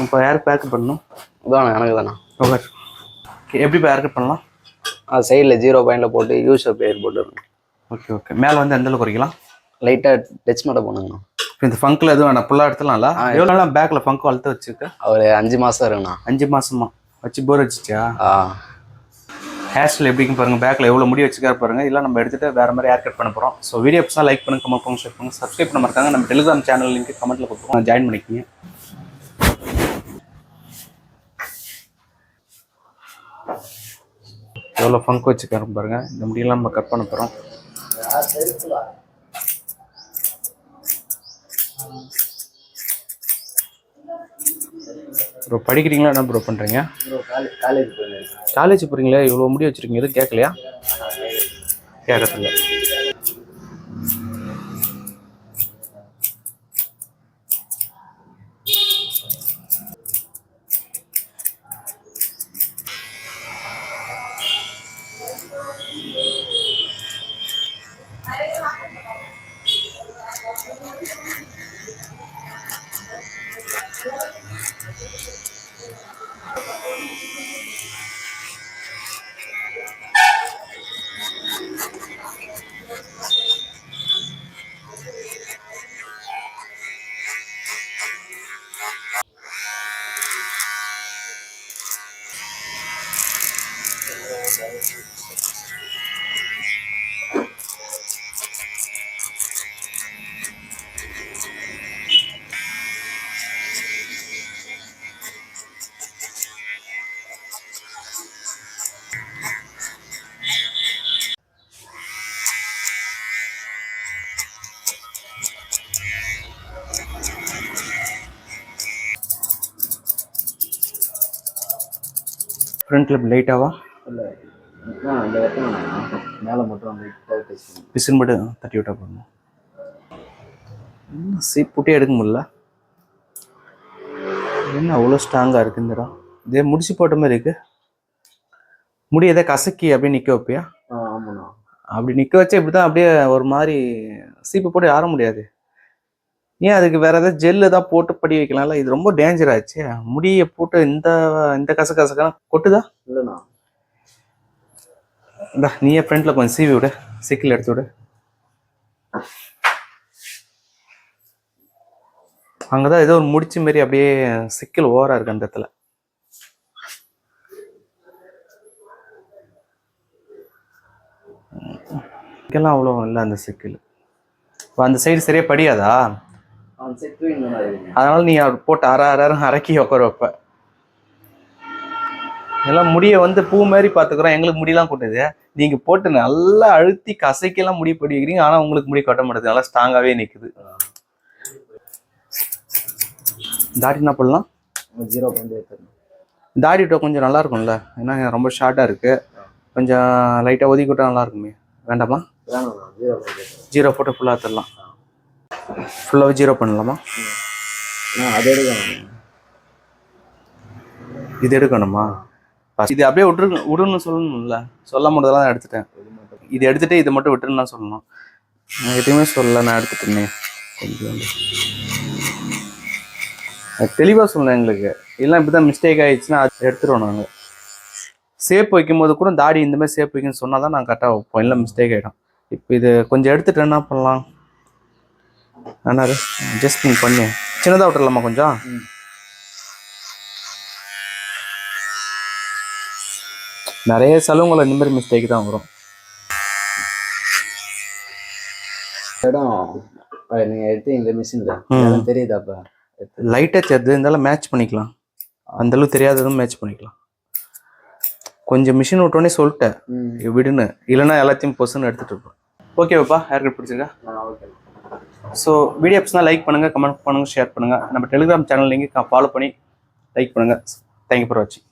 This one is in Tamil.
இப்போ யாருக்கு பேக்கப் பண்ணணும்? இதாண்ணா எனக்கு தானே. ஓகே, எப்படி பேக்கப் பண்ணலாம்? சைடில் 0 போட்டு யூஷப் பேர் போட்டுருங்க. Okay okay. மேலே வந்து எந்த அளவுக்கு குறைக்கலாம்? லைட்டாக டச் மட்டும் பண்ணுங்கண்ணா. இப்போ இந்த ஃபங்கில் எதுவும் வேணா ஃபுல்லாக எடுத்துலாம்ல? எவ்வளோ நாளாக பேக்கில் ஃபங்க் வளர்த்து வச்சுருக்க? ஒரு 5 மாதம் இருக்குண்ணா. 5 மாதமா வச்சு போர் வச்சுச்சா? ஹேர் ஸ்டைல் எப்படின்னு பாருங்கள். பேக்கில் எவ்வளோ முடி வச்சுக்காரு பாருங்கள். இல்லை நம்ம எடுத்துகிட்டு வேறு மாதிரி ஹேர் கட் பண்ண போகிறோம். ஸோ வீடியோ பிடிச்சா லைக் பண்ணுங்க, கமெண்ட் பண்ணுங்க, ஷேர் பண்ணுங்கள். சப்ஸ்கிரைப் பண்ண மாட்டாங்க. நம்ம டெலிகிராம் சேனல் லிங்க் கமெண்ட்டில் கொடுத்துருவோம், ஜாயின் பண்ணிக்கிங்க. எவ்வளோ ஃபங்க் வச்சுக்காரு பாருங்கள். இந்த முடியெல்லாம் நம்ம கட் பண்ண போகிறோம். ப்ரோ படிக்கிறீங்களா? என்ன ப்ரோ பண்ணுறீங்க? காலேஜ் போகிறீங்களா? இவ்வளோ முடி வச்சுருக்கீங்க, எதுவும் கேட்கலையா? கேட்கறதில்ல. ஃப்ரண்ட் கிளிப் லைட்டாவா? இல்லை இந்த இடத்துல மேலே மட்டும் பிசின் மட்டும் தட்டி விட்டா போடணும். சீப் புட்டே எடுக்க முடியல. என்ன அவ்வளோ ஸ்ட்ராங்காக இருக்குது இந்த இடம்? இதே முடிச்சு போட்ட மாதிரி இருக்குது. முடி எதை கசக்கி அப்படியே நிற்க வைப்பியா? ஆமாண்ணா. அப்படி நிற்க வச்சா இப்படி தான் அப்படியே ஒரு மாதிரி சீப்பு போட்டு ஆற முடியாது. ஏன் அதுக்கு வேற ஏதாவது ஜெல்லு தான் போட்டு படி வைக்கலாம்ல? இது ரொம்ப டேஞ்சர் ஆச்சு. முடியை போட்டு இந்த கசக்கெல்லாம் கொட்டுதா? இல்லைண்ணா. இந்தா நீயே ஃப்ரண்ட்ல கொஞ்சம் சீவி விடு, சிக்கில் எடுத்து விடு. அங்கதான் ஏதோ ஒரு முடிச்சு மாரி அப்படியே சிக்கல் ஓவரா இருக்கு அந்த இடத்துல. இங்கெல்லாம் அவ்வளோ இல்லை அந்த சிக்கல். அந்த சைடு சரியா படியாதா? அதனால நீ போட்டு அரக்கி உட்கார வைப்ப. எல்லாம் முடிய வந்து பூ மாதிரி பாத்துக்கிறோம். எங்களுக்கு முடியெல்லாம் கொட்டுது. நீங்க போட்டு நல்லா அழுத்தி கசைக்கெல்லாம் முடி படி வைக்கிறீங்க. ஆனா உங்களுக்கு முடி கொட்ட மாட்டேது, நல்லா ஸ்ட்ராங்காவே நிக்குது. தாடி என்ன பண்ணலாம்? 0 தாடி விட்டா கொஞ்சம் நல்லா இருக்கும்ல. ஏன்னா ரொம்ப ஷார்ட்டா இருக்கு. கொஞ்சம் லைட்டா ஒதுக்கி விட்டா நல்லா இருக்குமே. வேண்டாமா? 0 போட்டு ஃபுல்லா தரலாம். ஃபுல்லாவே 0 பண்ணலாமா? இது எடுக்கணுமா? இது அப்படியே விடுன்னு சொல்லணும்ல. சொல்ல முடியதான் எடுத்துட்டேன். இது எடுத்துட்டு இதை மட்டும் விட்டுன்னு நான் சொல்லணும். நான் எதுவுமே சொல்லல, நான் எடுத்துட்டேனே. கொஞ்சம் தெளிவாக சொல்லணும் எங்களுக்கு. இல்லை இப்படிதான் மிஸ்டேக் ஆயிடுச்சுன்னா அது எடுத்துருவோம். நாங்கள் சேப் வைக்கும் போது கூட தாடி இந்த மாதிரி சேப் வைக்கணும்னு சொன்னால் தான் நாங்கள் கரெக்டாக வைப்போம். இல்லை மிஸ்டேக் ஆகிடும். இப்போ இது கொஞ்சம் எடுத்துட்டு என்ன பண்ணலாம்? ஆனால் அட்ஜஸ்டிங் பண்ணி சின்னதாக விட்டுடலாமா? கொஞ்சம் நிறைய செலவுங்களை இந்த மாதிரி மிஸ்டேக் தான் வரும். நீங்கள் எடுத்து இந்த மிஷினில் தெரியுதாப்பா? லைட்டாக தெரியுது, இருந்தாலும் மேட்ச் பண்ணிக்கலாம். அந்தளவுக்கு தெரியாததும் மேட்ச் பண்ணிக்கலாம். கொஞ்சம் மிஷின் விட்டோன்னே சொல்லிட்டேன் விடுன்னு, இல்லைன்னா எல்லாத்தையும் பொசுன்னு எடுத்துகிட்டு இருப்பேன். ஓகேவாப்பா? ஹேர் கட் பிடிச்சிருக்கா? ஸோ வீடியோ பிடிச்சா லைக் பண்ணுங்கள், கமெண்ட் பண்ணுங்கள், ஷேர் பண்ணுங்கள். நம்ம டெலிகிராம் சேனல் லிங்க் ஃபாலோ பண்ணி லைக் பண்ணுங்கள். தேங்க்யூ ஃபார் வாட்சிங்.